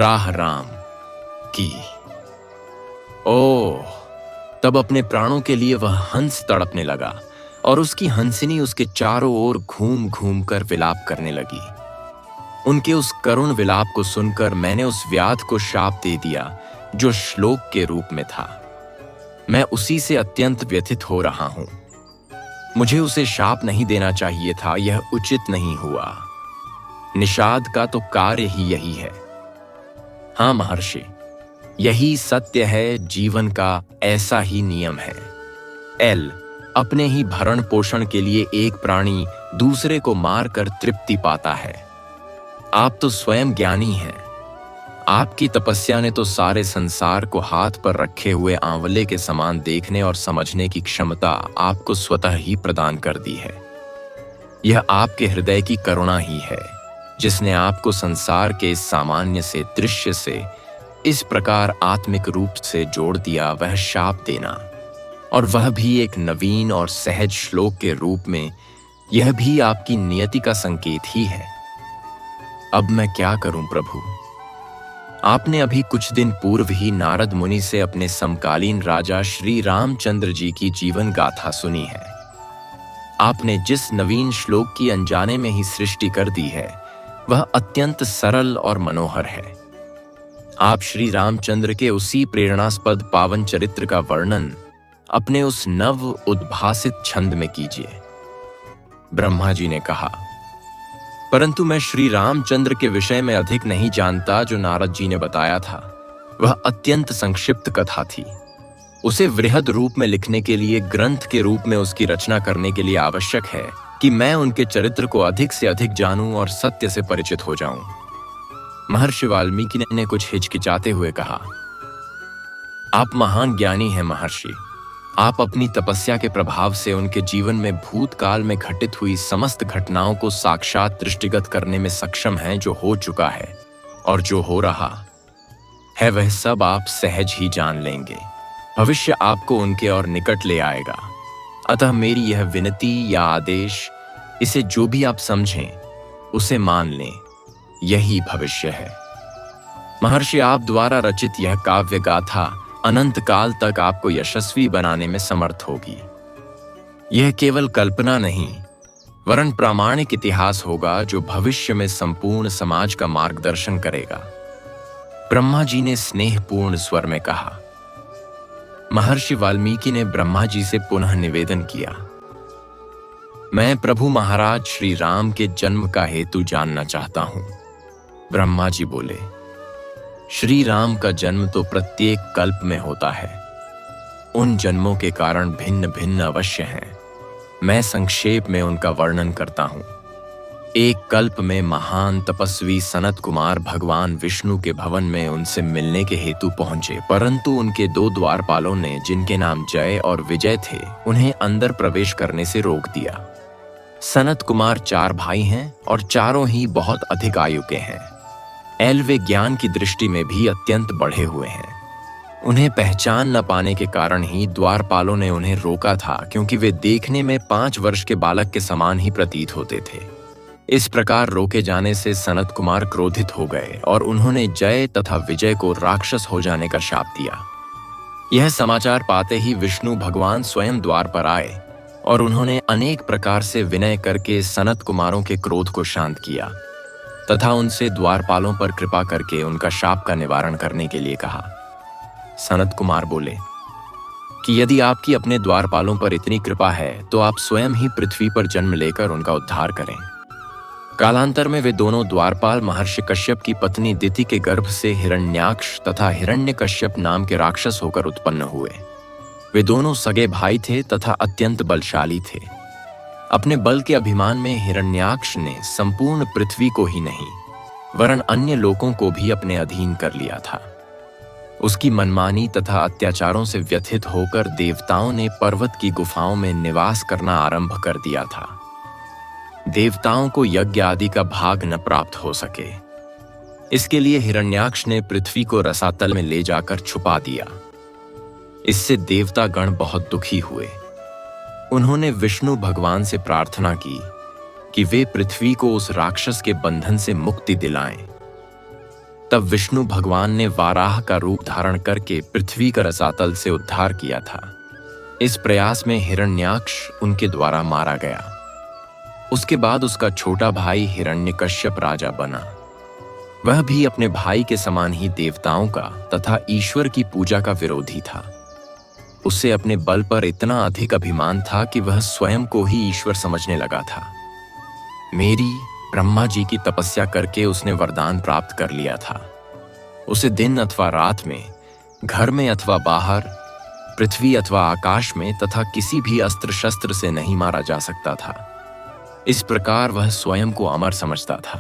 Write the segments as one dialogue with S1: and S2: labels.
S1: राह राम की। ओह, तब अपने प्राणों के लिए वह हंस तड़पने लगा और उसकी हंसिनी उसके चारों ओर घूम घूम कर विलाप करने लगी। उनके उस करुण विलाप को सुनकर मैंने उस व्याध को शाप दे दिया जो श्लोक के रूप में था। मैं उसी से अत्यंत व्यथित हो रहा हूं। मुझे उसे शाप नहीं देना चाहिए था, यह उचित नहीं हुआ। निषाद का तो कार्य ही यही है। हाँ महर्षि, यही सत्य है, जीवन का ऐसा ही नियम है। अपने ही भरण पोषण के लिए एक प्राणी दूसरे को मारकर तृप्ति पाता है। आप तो स्वयं ज्ञानी हैं। आपकी तपस्या ने तो सारे संसार को हाथ पर रखे हुए आंवले के समान देखने और समझने की क्षमता आपको स्वतः ही प्रदान कर दी है। यह आपके हृदय की करुणा ही है जिसने आपको संसार के इस सामान्य से दृश्य से इस प्रकार आत्मिक रूप से जोड़ दिया। वह शाप देना, और वह भी एक नवीन और सहज श्लोक के रूप में, यह भी आपकी नियति का संकेत ही है। अब मैं क्या करूं प्रभु? आपने अभी कुछ दिन पूर्व ही नारद मुनि से अपने समकालीन राजा श्री रामचंद्र जी की जीवन गाथा सुनी है। आपने जिस नवीन श्लोक की अनजाने में ही सृष्टि कर दी है, वह अत्यंत सरल और मनोहर है। आप श्री रामचंद्र के उसी प्रेरणास्पद पावन चरित्र का वर्णन अपने उस नव उद्भासित छंद में कीजिए। ब्रह्मा जी ने कहा, परंतु मैं श्री रामचंद्र के विषय में अधिक नहीं जानता। जो नारद जी ने बताया था वह अत्यंत संक्षिप्त कथा थी। उसे वृहद रूप में लिखने के लिए, ग्रंथ के रूप में उसकी रचना करने के लिए आवश्यक है कि मैं उनके चरित्र को अधिक से अधिक जानूं और सत्य से परिचित हो जाऊं। महर्षि वाल्मीकि ने कुछ हिचकिचाते हुए कहा, आप महान ज्ञानी हैं महर्षि। आप अपनी तपस्या के प्रभाव से उनके जीवन में भूतकाल में घटित हुई समस्त घटनाओं को साक्षात दृष्टिगत करने में सक्षम हैं। जो हो चुका है और जो हो रहा है वह सब आप सहज ही जान लेंगे। भविष्य आपको उनके और निकट ले आएगा। अतः मेरी यह विनती या आदेश, इसे जो भी आप समझें उसे मान लें। यही भविष्य है। महर्षि, आप द्वारा रचित यह काव्य गाथा अनंत काल तक आपको यशस्वी बनाने में समर्थ होगी। यह केवल कल्पना नहीं, वरन प्रामाणिक इतिहास होगा जो भविष्य में संपूर्ण समाज का मार्गदर्शन करेगा। ब्रह्मा जी ने स्नेहपूर्ण स्वर में कहा। महर्षि वाल्मीकि ने ब्रह्मा जी से पुनः निवेदन किया, मैं प्रभु महाराज श्री राम के जन्म का हेतु जानना चाहता हूं। ब्रह्मा जी बोले, श्री राम का जन्म तो प्रत्येक कल्प में होता है। उन जन्मों के कारण भिन्न भिन्न अवश्य हैं। मैं संक्षेप में उनका वर्णन करता हूं। एक कल्प में महान तपस्वी सनत कुमार भगवान विष्णु के भवन में उनसे मिलने के हेतु पहुंचे, परंतु उनके दो द्वारपालों ने, जिनके नाम जय और विजय थे, उन्हें अंदर प्रवेश करने से रोक दिया। सनत कुमार 4 भाई हैं और चारों ही बहुत अधिक आयु के हैं। वे ज्ञान की दृष्टि में भी अत्यंत बढ़े हुए हैं। उन्हें पहचान न पाने के कारण ही द्वारपालों ने उन्हें रोका था, क्योंकि वे देखने में 5 वर्ष के बालक के समान ही प्रतीत होते थे। इस प्रकार रोके जाने से सनत कुमार क्रोधित हो गए और उन्होंने जय तथा विजय को राक्षस हो जाने का शाप दिया। यह समाचार पाते ही विष्णु भगवान स्वयं द्वार पर आए और उन्होंने अनेक प्रकार से विनय करके सनत कुमारों के क्रोध को शांत किया तथा उनसे द्वारपालों पर कृपा करके उनका शाप का निवारण करने के लिए कहा। सनत कुमार बोले कि यदि आपकी अपने द्वारपालों पर इतनी कृपा है तो आप स्वयं ही पृथ्वी पर जन्म लेकर उनका उद्धार करें। कालांतर में वे दोनों द्वारपाल महर्षि कश्यप की पत्नी दिति के गर्भ से हिरण्याक्ष तथा हिरण्यकश्यप नाम के राक्षस होकर उत्पन्न हुए। वे दोनों सगे भाई थे तथा अत्यंत बलशाली थे। अपने बल के अभिमान में हिरण्याक्ष ने संपूर्ण पृथ्वी को ही नहीं वरन अन्य लोगों को भी अपने अधीन कर लिया था। उसकी मनमानी तथा अत्याचारों से व्यथित होकर देवताओं ने पर्वत की गुफाओं में निवास करना आरंभ कर दिया था। देवताओं को यज्ञ आदि का भाग न प्राप्त हो सके, इसके लिए हिरण्याक्ष ने पृथ्वी को रसातल में ले जाकर छुपा दिया। इससे देवता गण बहुत दुखी हुए। उन्होंने विष्णु भगवान से प्रार्थना की कि वे पृथ्वी को उस राक्षस के बंधन से मुक्ति दिलाएं। तब विष्णु भगवान ने वाराह का रूप धारण करके पृथ्वी का रसातल से उद्धार किया था। इस प्रयास में हिरण्याक्ष उनके द्वारा मारा गया। उसके बाद उसका छोटा भाई हिरण्यकश्यप राजा बना। वह भी अपने भाई के समान ही देवताओं का तथा ईश्वर की पूजा का विरोधी था। उसे अपने बल पर इतना अधिक अभिमान था कि वह स्वयं को ही ईश्वर समझने लगा था। मेरी ब्रह्मा जी की तपस्या करके उसने वरदान प्राप्त कर लिया था। उसे दिन अथवा रात में, घर में अथवा बाहर, पृथ्वी अथवा आकाश में तथा किसी भी अस्त्र शस्त्र से नहीं मारा जा सकता था। इस प्रकार वह स्वयं को अमर समझता था।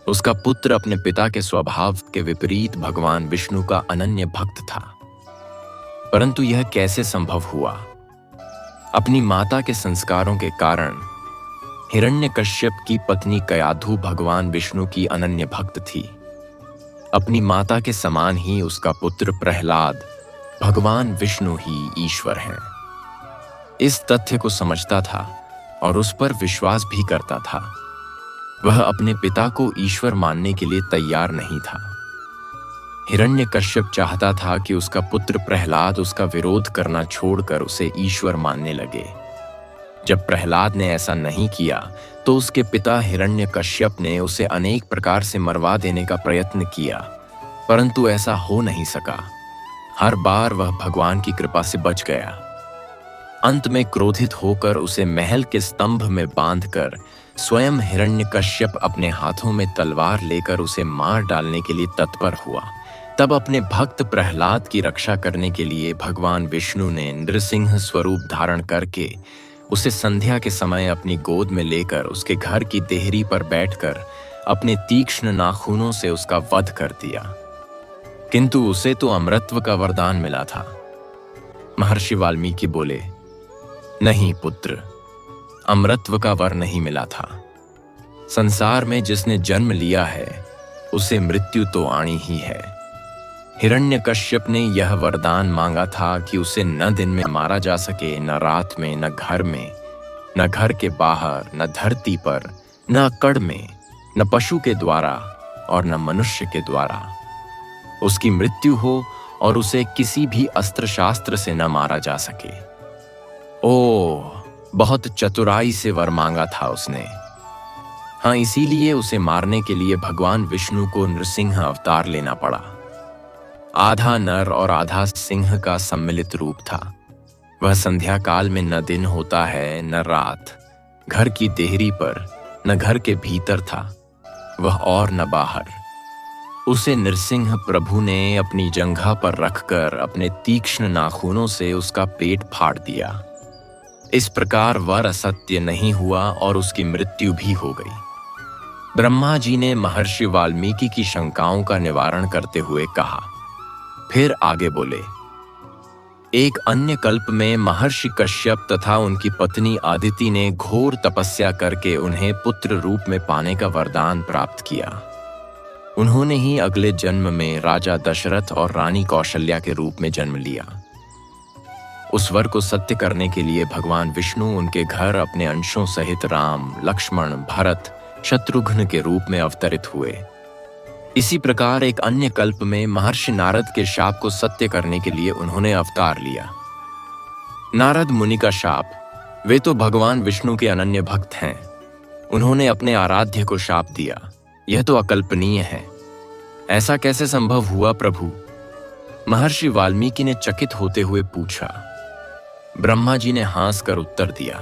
S1: उसका पुत्र अपने पिता के स्वभाव के विपरीत भगवान विष्णु का अनन्य भक्त था। परंतु यह कैसे संभव हुआ? अपनी माता के संस्कारों के कारण हिरण्यकश्यप की पत्नी कयाधु भगवान विष्णु की अनन्य भक्त थी। अपनी माता के समान ही उसका पुत्र प्रहलाद भगवान विष्णु ही ईश्वर है। इस तथ्य को समझता था और उस पर विश्वास भी करता था। वह अपने पिता को ईश्वर मानने के लिए तैयार नहीं था। हिरण्यकश्यप चाहता था कि उसका पुत्र प्रहलाद उसका विरोध करना छोड़कर उसे ईश्वर मानने लगे। जब प्रहलाद ने ऐसा नहीं किया तो उसके पिता हिरण्यकश्यप ने उसे अनेक प्रकार से मरवा देने का प्रयत्न किया, परंतु ऐसा हो नहीं सका। हर बार वह भगवान की कृपा से बच गया। अंत में क्रोधित होकर उसे महल के स्तंभ में बांधकर स्वयं हिरण्यकश्यप अपने हाथों में तलवार लेकर उसे मार डालने के लिए तत्पर हुआ। तब अपने भक्त प्रहलाद की रक्षा करने के लिए भगवान विष्णु ने नृसिंह स्वरूप धारण करके उसे संध्या के समय अपनी गोद में लेकर उसके घर की देहरी पर बैठकर अपने तीक्ष्ण नाखूनों से उसका वध कर दिया। किंतु उसे तो अमरत्व का वरदान मिला था। महर्षि वाल्मीकि बोले, नहीं पुत्र, अमरत्व का वर नहीं मिला था। संसार में जिसने जन्म लिया है उसे मृत्यु तो आनी ही है। हिरण्यकश्यप ने यह वरदान मांगा था कि उसे न दिन में मारा जा सके, न रात में, न घर में, न घर के बाहर, न धरती पर, न अकड़ में, न पशु के द्वारा और न मनुष्य के द्वारा। उसकी मृत्यु हो और उसे किसी भी अस्त्र शास्त्र से न मारा जा सके। ओह, बहुत चतुराई से वर मांगा था उसने। हाँ, इसीलिए उसे मारने के लिए भगवान विष्णु को नृसिंह अवतार लेना पड़ा। आधा नर और आधा सिंह का सम्मिलित रूप था। वह संध्या काल में न दिन होता है न रात, घर की देहरी पर न घर के भीतर था वह और न बाहर। उसे नृसिंह प्रभु ने अपनी जंघा पर रखकर अपने तीक्ष्ण नाखूनों से उसका पेट फाड़ दिया। इस प्रकार वर असत्य नहीं हुआ और उसकी मृत्यु भी हो गई। ब्रह्मा जी ने महर्षि वाल्मीकि की शंकाओं का निवारण करते हुए कहा। फिर आगे बोले, एक अन्य कल्प में महर्षि कश्यप तथा उनकी पत्नी आदिति ने घोर तपस्या करके उन्हें पुत्र रूप में पाने का वरदान प्राप्त किया। उन्होंने ही अगले जन्म में राजा दशरथ और रानी कौशल्या के रूप में जन्म लिया। उस वर को सत्य करने के लिए भगवान विष्णु उनके घर अपने अंशों सहित राम, लक्ष्मण, भरत, शत्रुघ्न के रूप में अवतरित हुए। इसी प्रकार एक अन्य कल्प में महर्षि नारद के शाप को सत्य करने के लिए उन्होंने अवतार लिया। नारद मुनि का शाप, वे तो भगवान विष्णु के अनन्य भक्त हैं, उन्होंने अपने आराध्य को शाप दिया। यह तो अकल्पनीय है। ऐसा कैसे संभव हुआ प्रभु? महर्षि वाल्मीकि ने चकित होते हुए पूछा। ब्रह्मा जी ने हंस कर उत्तर दिया,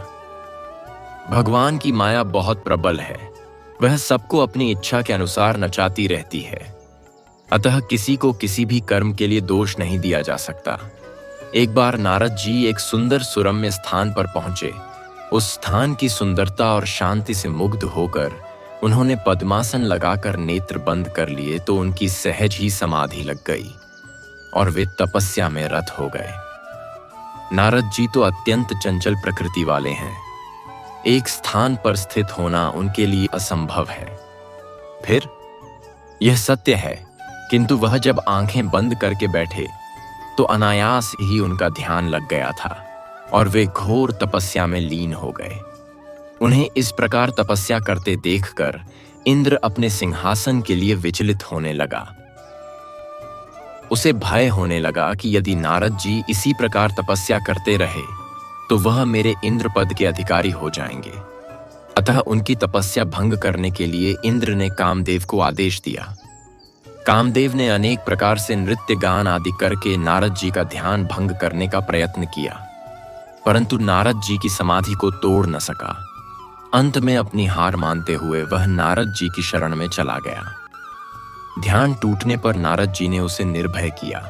S1: भगवान की माया बहुत प्रबल है। वह सबको अपनी इच्छा के अनुसार नचाती रहती है। अतः किसी को किसी भी कर्म के लिए दोष नहीं दिया जा सकता। एक बार नारद जी एक सुंदर सुरम्य स्थान पर पहुंचे। उस स्थान की सुंदरता और शांति से मुग्ध होकर उन्होंने पद्मासन लगाकर नेत्र बंद कर लिए तो उनकी सहज ही समाधि लग गई और वे तपस्या में रत हो गए। नारद जी तो अत्यंत चंचल प्रकृति वाले हैं। एक स्थान पर स्थित होना उनके लिए असंभव है। फिर यह सत्य है, किंतु वह जब आंखें बंद करके बैठे तो अनायास ही उनका ध्यान लग गया था और वे घोर तपस्या में लीन हो गए। उन्हें इस प्रकार तपस्या करते देखकर इंद्र अपने सिंहासन के लिए विचलित होने लगा। उसे भय होने लगा कि यदि नारद जी इसी प्रकार तपस्या करते रहे तो वह मेरे इंद्र पद के अधिकारी हो जाएंगे। अतः उनकी तपस्या भंग करने के लिए इंद्र ने कामदेव को आदेश दिया। कामदेव ने अनेक प्रकार से नृत्य गान आदि करके नारद जी का ध्यान भंग करने का प्रयत्न किया, परंतु नारद जी की समाधि को तोड़ न सका। अंत में अपनी हार मानते हुए वह नारद जी की शरण में चला गया। ध्यान टूटने पर नारद जी ने उसे निर्भय किया।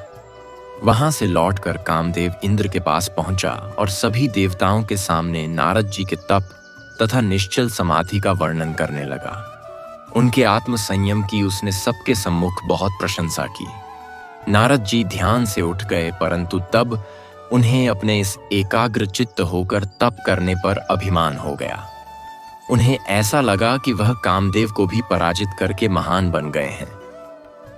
S1: वहां से लौटकर कामदेव इंद्र के पास पहुंचा और सभी देवताओं के सामने नारद जी के तप तथा निश्चल समाधि का वर्णन करने लगा। उनके आत्म संयम की उसने सबके सम्मुख बहुत प्रशंसा की। नारद जी ध्यान से उठ गए, परंतु तब उन्हें अपने इस एकाग्र चित्त होकर तप करने पर अभिमान हो गया। उन्हें ऐसा लगा कि वह कामदेव को भी पराजित करके महान बन गए हैं।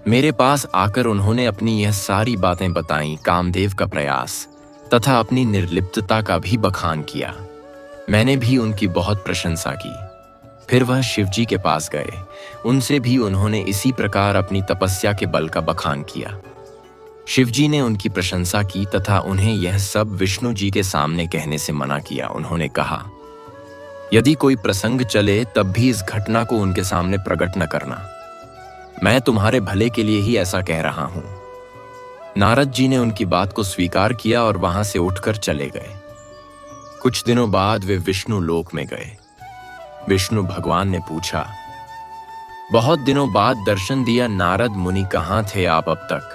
S1: मेरे पास आकर उन्होंने अपनी यह सारी बातें बताईं, कामदेव का प्रयास तथा अपनी निर्लिप्तता का भी बखान किया। मैंने भी उनकी बहुत प्रशंसा की। फिर वह शिवजी के पास गए। उनसे भी उन्होंने इसी प्रकार अपनी तपस्या के बल का बखान किया। शिवजी ने उनकी प्रशंसा की तथा उन्हें यह सब विष्णु जी के सामने कहने से मना किया। उन्होंने कहा, यदि कोई प्रसंग चले तब भी इस घटना को उनके सामने प्रकट न करना। मैं तुम्हारे भले के लिए ही ऐसा कह रहा हूं। नारद जी ने उनकी बात को स्वीकार किया और वहां से उठकर चले गए। कुछ दिनों बाद वे विष्णु लोक में गए। विष्णु भगवान ने पूछा, बहुत दिनों बाद दर्शन दिया नारद मुनि, कहां थे आप अब तक?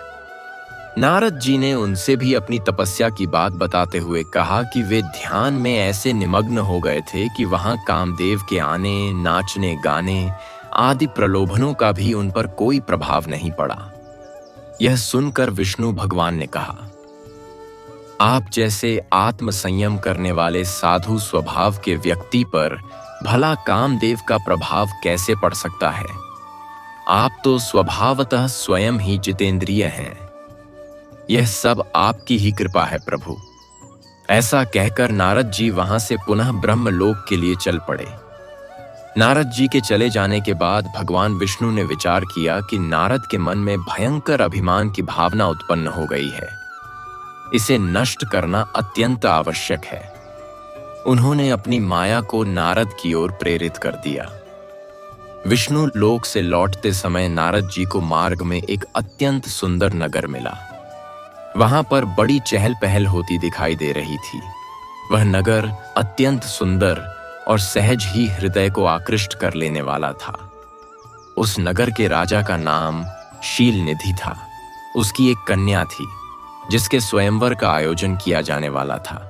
S1: नारद जी ने उनसे भी अपनी तपस्या की बात बताते हुए कहा कि वे ध्यान में ऐसे निमग्न हो गए थे कि वहां कामदेव के आने, नाचने गाने आदि प्रलोभनों का भी उन पर कोई प्रभाव नहीं पड़ा। यह सुनकर विष्णु भगवान ने कहा, आप जैसे आत्म संयम करने वाले साधु स्वभाव के व्यक्ति पर भला कामदेव का प्रभाव कैसे पड़ सकता है? आप तो स्वभावतः स्वयं ही जितेंद्रिय हैं। यह सब आपकी ही कृपा है प्रभु। ऐसा कहकर नारद जी वहां से पुनः ब्रह्मलोक के लिए चल पड़े। नारद जी के चले जाने के बाद भगवान विष्णु ने विचार किया कि नारद के मन में भयंकर अभिमान की भावना उत्पन्न हो गई है। इसे नष्ट करना अत्यंत आवश्यक है। उन्होंने अपनी माया को नारद की ओर प्रेरित कर दिया। विष्णु लोक से लौटते समय नारद जी को मार्ग में एक अत्यंत सुंदर नगर मिला। वहां पर बड़ी चहल पहल होती दिखाई दे रही थी। वह नगर अत्यंत सुंदर और सहज ही हृदय को आकृष्ट कर लेने वाला था। उस नगर के राजा का नाम शील निधि था। उसकी एक कन्या थी जिसके स्वयंवर का आयोजन किया जाने वाला था।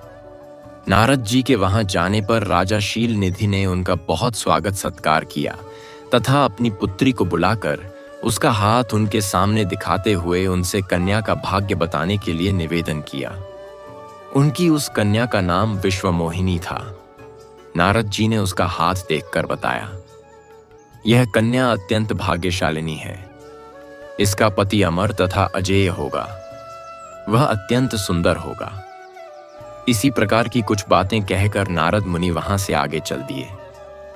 S1: नारद जी के वहां जाने पर राजा शील निधि ने उनका बहुत स्वागत सत्कार किया तथा अपनी पुत्री को बुलाकर उसका हाथ उनके सामने दिखाते हुए उनसे कन्या का भाग्य बताने के लिए निवेदन किया। उनकी उस कन्या का नाम विश्वमोहिनी था। नारद जी ने उसका हाथ देखकर बताया, यह कन्या अत्यंत भाग्यशालिनी है। इसका पति अमर तथा अजेय होगा। वह अत्यंत सुंदर होगा। इसी प्रकार की कुछ बातें कहकर नारद मुनि वहां से आगे चल दिए।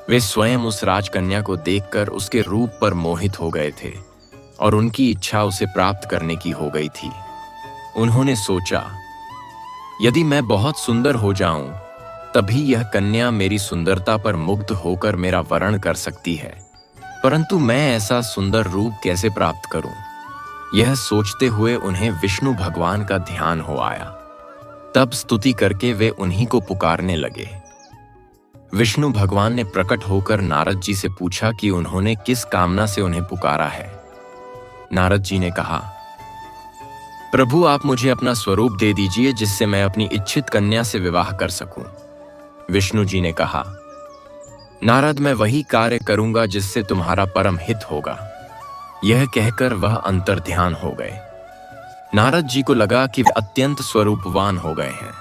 S1: वे स्वयं उस राजकन्या को देखकर उसके रूप पर मोहित हो गए थे और उनकी इच्छा उसे प्राप्त करने की हो गई थी। उन्होंने सोचा, यदि मैं बहुत सुंदर हो जाऊं तभी यह कन्या मेरी सुंदरता पर मुग्ध होकर मेरा वरण कर सकती है, परंतु मैं ऐसा सुंदर रूप कैसे प्राप्त करूं? यह सोचते हुए उन्हें विष्णु भगवान का ध्यान हो आया। तब स्तुति करके वे उन्हीं को पुकारने लगे। विष्णु भगवान ने प्रकट होकर नारद जी से पूछा कि उन्होंने किस कामना से उन्हें पुकारा है। नारद जी ने कहा, प्रभु आप मुझे अपना स्वरूप दे दीजिए जिससे मैं अपनी इच्छित कन्या से विवाह कर सकूं। विष्णु जी ने कहा, नारद मैं वही कार्य करूंगा जिससे तुम्हारा परम हित होगा। यह कहकर वह अंतर्ध्यान हो गए। नारद जी को लगा कि वे अत्यंत स्वरूपवान हो गए हैं।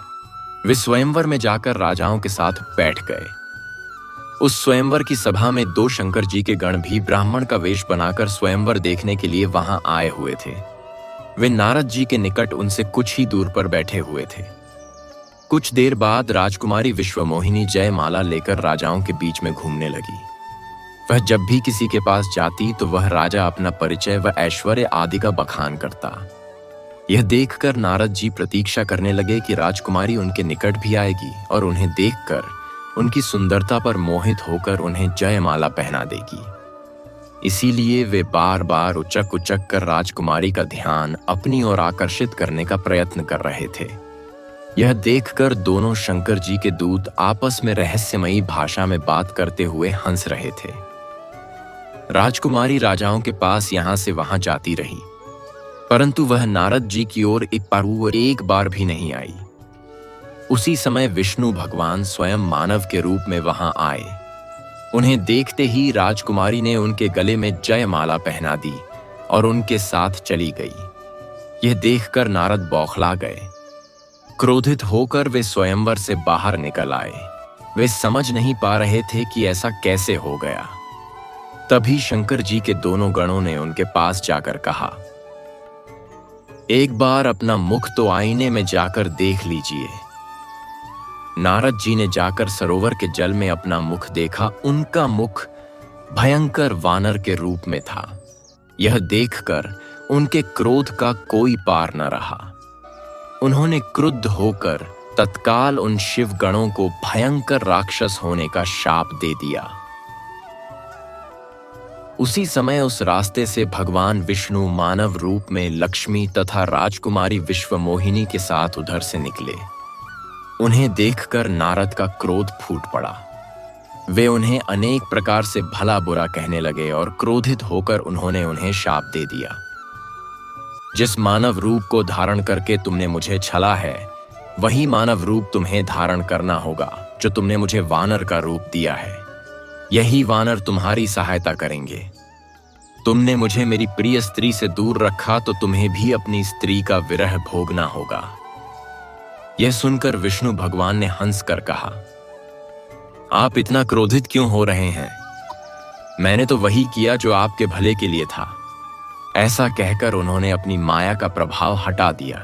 S1: वे स्वयंवर में जाकर राजाओं के साथ बैठ गए। उस स्वयंवर की सभा में 2 शंकर जी के गण भी ब्राह्मण का वेश बनाकर स्वयंवर देखने के लिए वहां आए हुए थे। वे नारद जी के निकट उनसे कुछ ही दूर पर बैठे हुए थे। कुछ देर बाद राजकुमारी विश्वमोहिनी जयमाला लेकर राजाओं के बीच में घूमने लगी। वह जब भी किसी के पास जाती तो वह राजा अपना परिचय व ऐश्वर्य आदि का बखान करता। यह देखकर नारद जी प्रतीक्षा करने लगे कि राजकुमारी उनके निकट भी आएगी और उन्हें देखकर उनकी सुंदरता पर मोहित होकर उन्हें जयमाला पहना देगी। इसीलिए वे बार बार उचक उचक कर राजकुमारी का ध्यान अपनी ओर आकर्षित करने का प्रयत्न कर रहे थे। यह देखकर दोनों शंकर जी के दूत आपस में रहस्यमयी भाषा में बात करते हुए हंस रहे थे। राजकुमारी राजाओं के पास यहां से वहां जाती रही, परंतु वह नारद जी की ओर एक बार भी नहीं आई। उसी समय विष्णु भगवान स्वयं मानव के रूप में वहां आए। उन्हें देखते ही राजकुमारी ने उनके गले में जयमाला पहना दी और उनके साथ चली गई। यह देखकर नारद बौखला गए। क्रोधित होकर वे स्वयंवर से बाहर निकल आए। वे समझ नहीं पा रहे थे कि ऐसा कैसे हो गया। तभी शंकर जी के दोनों गणों ने उनके पास जाकर कहा, एक बार अपना मुख तो आईने में जाकर देख लीजिए। नारद जी ने जाकर सरोवर के जल में अपना मुख देखा। उनका मुख भयंकर वानर के रूप में था। यह देखकर उनके क्रोध का कोई पार न रहा। उन्होंने क्रुद्ध होकर तत्काल उन शिव गणों को भयंकर राक्षस होने का शाप दे दिया। उसी समय उस रास्ते से भगवान विष्णु मानव रूप में लक्ष्मी तथा राजकुमारी विश्वमोहिनी के साथ उधर से निकले। उन्हें देखकर नारद का क्रोध फूट पड़ा। वे उन्हें अनेक प्रकार से भला बुरा कहने लगे और क्रोधित होकर उन्होंने उन्हें शाप दे दिया। जिस मानव रूप को धारण करके तुमने मुझे छला है, वही मानव रूप तुम्हें धारण करना होगा जो तुमने मुझे वानर का रूप दिया है। यही वानर तुम्हारी सहायता करेंगे। तुमने मुझे मेरी प्रिय स्त्री से दूर रखा तो तुम्हें भी अपनी स्त्री का विरह भोगना होगा। यह सुनकर विष्णु भगवान ने हंस कर कहा, आप इतना क्रोधित क्यों हो रहे हैं? मैंने तो वही किया जो आपके भले के लिए था। ऐसा कहकर उन्होंने अपनी माया का प्रभाव हटा दिया।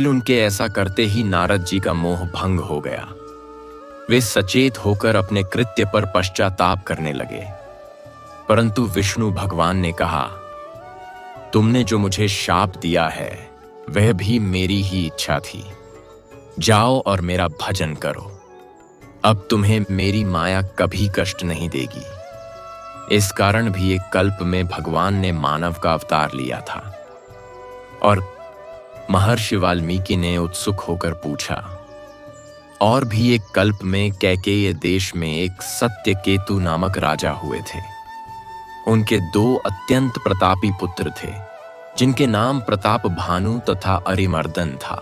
S1: उनके ऐसा करते ही नारद जी का मोह भंग हो गया। वे सचेत होकर अपने कृत्य पर पश्चाताप करने लगे, परंतु विष्णु भगवान ने कहा, तुमने जो मुझे शाप दिया है वह भी मेरी ही इच्छा थी। जाओ और मेरा भजन करो। अब तुम्हें मेरी माया कभी कष्ट नहीं देगी। इस कारण भी एक कल्प में भगवान ने मानव का अवतार लिया था। और महर्षि वाल्मीकि ने उत्सुक होकर पूछा, और भी एक कल्प में कैकेय देश में एक सत्यकेतु नामक राजा हुए थे। उनके 2 अत्यंत प्रतापी पुत्र थे, जिनके नाम प्रताप भानु तथा अरिमर्दन था।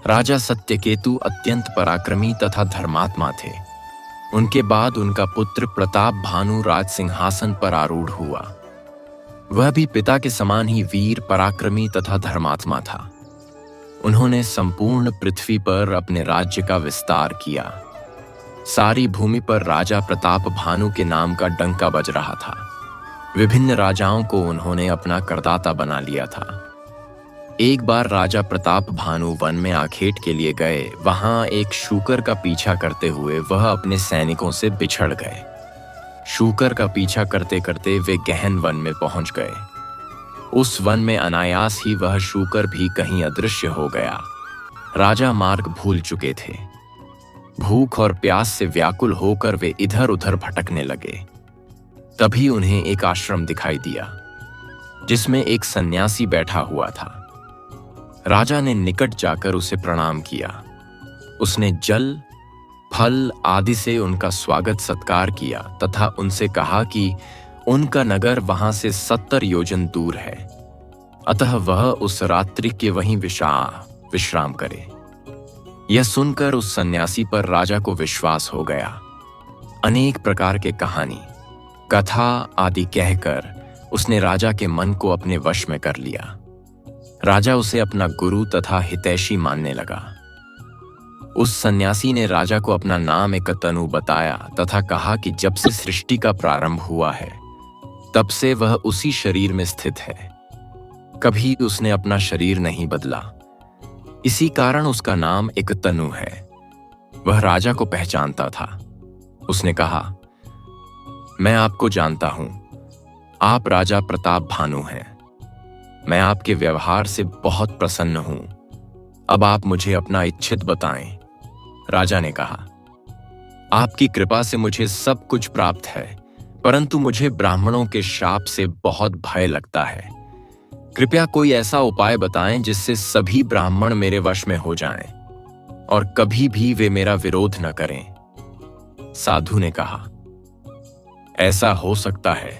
S1: राजा सत्यकेतु अत्यंत पराक्रमी तथा धर्मात्मा थे। उनके बाद उनका पुत्र प्रताप भानु राज सिंहासन पर आरूढ़ हुआ। वह भी पिता के समान ही वीर, पराक्रमी तथा धर्मात्मा था। उन्होंने संपूर्ण पृथ्वी पर अपने राज्य का विस्तार किया। सारी भूमि पर राजा प्रताप भानु के नाम का डंका बज रहा था। विभिन्न राजाओं को उन्होंने अपना करदाता बना लिया था। एक बार राजा प्रताप भानु वन में आखेट के लिए गए। वहां एक शूकर का पीछा करते हुए वह अपने सैनिकों से बिछड़ गए। शूकर का पीछा करते करते वे गहन वन में पहुंच गए। उस वन में अनायास ही वह शूकर भी कहीं अदृश्य हो गया। राजा मार्ग भूल चुके थे। भूख और प्यास से व्याकुल होकर वे इधर उधर भटकने लगे। तभी उन्हें एक आश्रम दिखाई दिया, जिसमें एक सन्यासी बैठा हुआ था। राजा ने निकट जाकर उसे प्रणाम किया। उसने जल, फल आदि से उनका स्वागत सत्कार किया तथा उनसे कहा कि उनका नगर वहां से 70 योजन दूर है, अतः वह उस रात्रि के वहीं विश्राम करे। यह सुनकर उस सन्यासी पर राजा को विश्वास हो गया। अनेक प्रकार के कहानी, कथा आदि कहकर उसने राजा के मन को अपने वश में कर लिया। राजा उसे अपना गुरु तथा हितैषी मानने लगा। उस सन्यासी ने राजा को अपना नाम एक तनु बताया तथा कहा कि जब से सृष्टि का प्रारंभ हुआ है, तब से वह उसी शरीर में स्थित है। कभी उसने अपना शरीर नहीं बदला। इसी कारण उसका नाम एक तनु है। वह राजा को पहचानता था। उसने कहा, मैं आपको जानता हूं, आप राजा प्रताप भानु हैं। मैं आपके व्यवहार से बहुत प्रसन्न हूं। अब आप मुझे अपना इच्छित बताएं। राजा ने कहा, आपकी कृपा से मुझे सब कुछ प्राप्त है, परंतु मुझे ब्राह्मणों के शाप से बहुत भय लगता है। कृपया कोई ऐसा उपाय बताएं जिससे सभी ब्राह्मण मेरे वश में हो जाएं और कभी भी वे मेरा विरोध न करें। साधु ने कहा, ऐसा हो सकता है,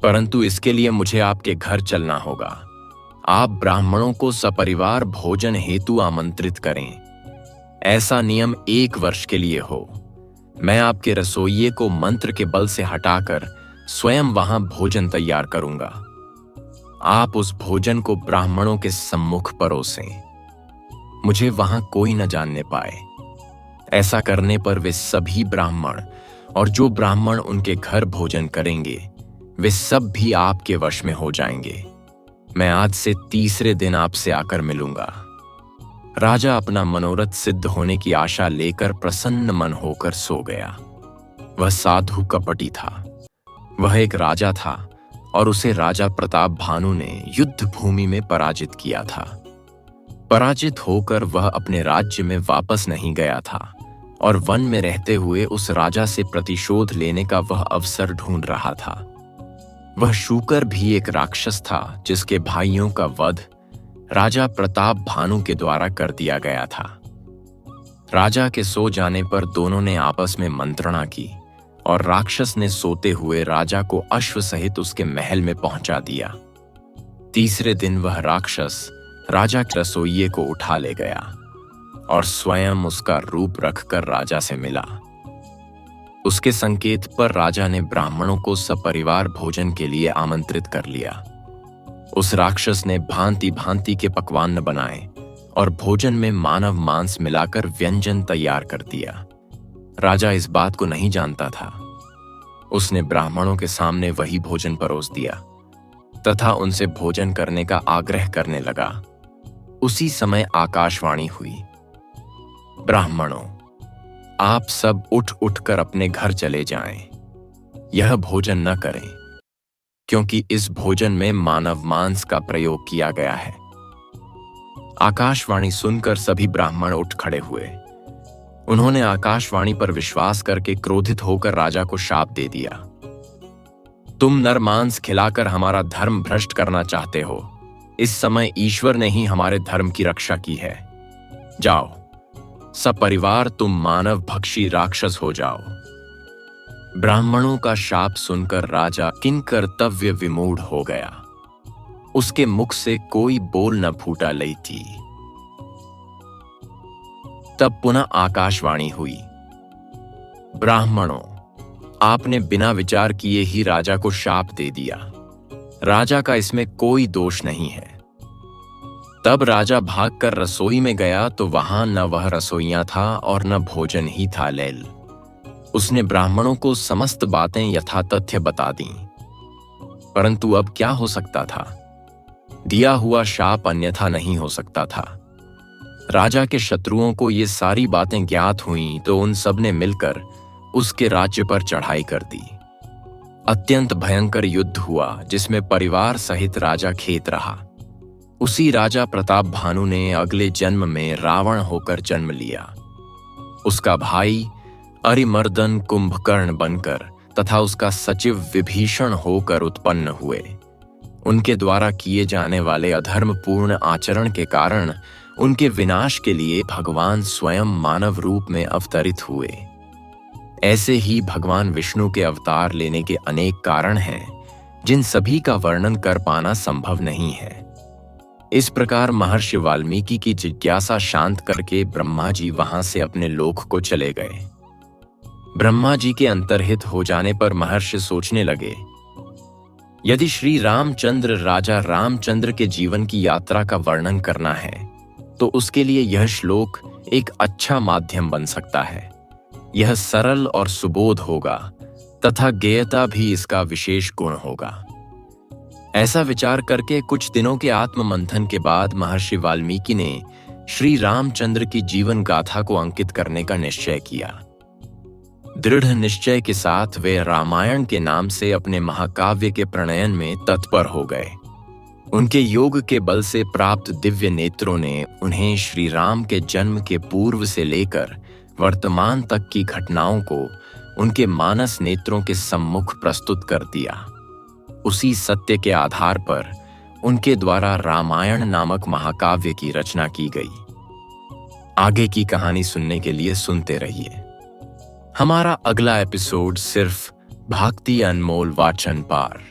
S1: परंतु इसके लिए मुझे आपके घर चलना होगा। आप ब्राह्मणों को सपरिवार भोजन हेतु आमंत्रित करें। ऐसा नियम 1 वर्ष के लिए हो। मैं आपके रसोइये को मंत्र के बल से हटाकर स्वयं वहां भोजन तैयार करूंगा। आप उस भोजन को ब्राह्मणों के सम्मुख परोसें। मुझे वहां कोई न जानने पाए। ऐसा करने पर वे सभी ब्राह्मण और जो ब्राह्मण उनके घर भोजन करेंगे, वे सब भी आपके वश में हो जाएंगे। मैं आज से 3रे दिन आपसे आकर मिलूंगा। राजा अपना मनोरथ सिद्ध होने की आशा लेकर प्रसन्न मन होकर सो गया। वह साधु कपटी था। वह एक राजा था और उसे राजा प्रताप भानु ने युद्ध भूमि में पराजित किया था। पराजित होकर वह अपने राज्य में वापस नहीं गया था और वन में रहते हुए उस राजा से प्रतिशोध लेने का वह अवसर ढूंढ रहा था। वह शूकर भी एक राक्षस था जिसके भाइयों का वध राजा प्रताप भानु के द्वारा कर दिया गया था। राजा के सो जाने पर दोनों ने आपस में मंत्रणा की और राक्षस ने सोते हुए राजा को अश्व सहित उसके महल में पहुंचा दिया। 3रे दिन वह राक्षस राजा के रसोइये को उठा ले गया और स्वयं उसका रूप रखकर राजा से मिला। उसके संकेत पर राजा ने ब्राह्मणों को सपरिवार भोजन के लिए आमंत्रित कर लिया। उस राक्षस ने भांति भांति के पकवान बनाए और भोजन में मानव मांस मिलाकर व्यंजन तैयार कर दिया। राजा इस बात को नहीं जानता था। उसने ब्राह्मणों के सामने वही भोजन परोस दिया तथा उनसे भोजन करने का आग्रह करने लगा। उसी समय आकाशवाणी हुई, ब्राह्मणों, आप सब उठ उठकर अपने घर चले जाएं। यह भोजन न करें, क्योंकि इस भोजन में मानव मांस का प्रयोग किया गया है। आकाशवाणी सुनकर सभी ब्राह्मण उठ खड़े हुए। उन्होंने आकाशवाणी पर विश्वास करके क्रोधित होकर राजा को शाप दे दिया। तुम नर मांस खिलाकर हमारा धर्म भ्रष्ट करना चाहते हो। इस समय ईश्वर ने ही हमारे धर्म की रक्षा की है। जाओ, सपरिवार तुम मानव भक्षी राक्षस हो जाओ। ब्राह्मणों का शाप सुनकर राजा किंकर्तव्य विमूढ़ हो गया। उसके मुख से कोई बोल न फूटा लई थी। तब पुनः आकाशवाणी हुई, ब्राह्मणों, आपने बिना विचार किए ही राजा को शाप दे दिया। राजा का इसमें कोई दोष नहीं है। तब राजा भागकर रसोई में गया तो वहां न वह रसोइया था और न भोजन ही था लैल। उसने ब्राह्मणों को समस्त बातें यथातथ्य बता दी। परंतु अब क्या हो सकता था? दिया हुआ शाप अन्यथा नहीं हो सकता था। राजा के शत्रुओं को ये सारी बातें ज्ञात हुईं तो उन सब ने मिलकर उसके राज्य पर चढ़ाई कर दी। अत्यंत भयंकर युद्ध हुआ जिसमें परिवार सहित राजा खेत रहा। उसी राजा प्रताप भानु ने अगले जन्म में रावण होकर जन्म लिया। उसका भाई अरिमर्दन कुंभकर्ण बनकर तथा उसका सचिव विभीषण होकर उत्पन्न हुए। उनके द्वारा किए जाने वाले अधर्मपूर्ण आचरण के कारण उनके विनाश के लिए भगवान स्वयं मानव रूप में अवतरित हुए। ऐसे ही भगवान विष्णु के अवतार लेने के अनेक कारण हैं, जिन सभी का वर्णन कर पाना संभव नहीं है। इस प्रकार महर्षि वाल्मीकि की जिज्ञासा शांत करके ब्रह्मा जी वहां से अपने लोक को चले गए। ब्रह्मा जी के अंतर्हित हो जाने पर महर्षि सोचने लगे, यदि श्री रामचंद्र राजा रामचंद्र के जीवन की यात्रा का वर्णन करना है तो उसके लिए यह श्लोक एक अच्छा माध्यम बन सकता है। यह सरल और सुबोध होगा तथा गेयता भी इसका विशेष गुण होगा। ऐसा विचार करके कुछ दिनों के आत्ममंथन के बाद महर्षि वाल्मीकि ने श्री रामचंद्र की जीवन गाथा को अंकित करने का निश्चय किया। दृढ़ निश्चय के साथ वे रामायण के नाम से अपने महाकाव्य के प्रणयन में तत्पर हो गए। उनके योग के बल से प्राप्त दिव्य नेत्रों ने उन्हें श्री राम के जन्म के पूर्व से लेकर वर्तमान तक की घटनाओं को उनके मानस नेत्रों के सम्मुख प्रस्तुत कर दिया। उसी सत्य के आधार पर उनके द्वारा रामायण नामक महाकाव्य की रचना की गई। आगे की कहानी सुनने के लिए सुनते रहिए। हमारा अगला एपिसोड सिर्फ भक्ति अनमोल वाचन पर।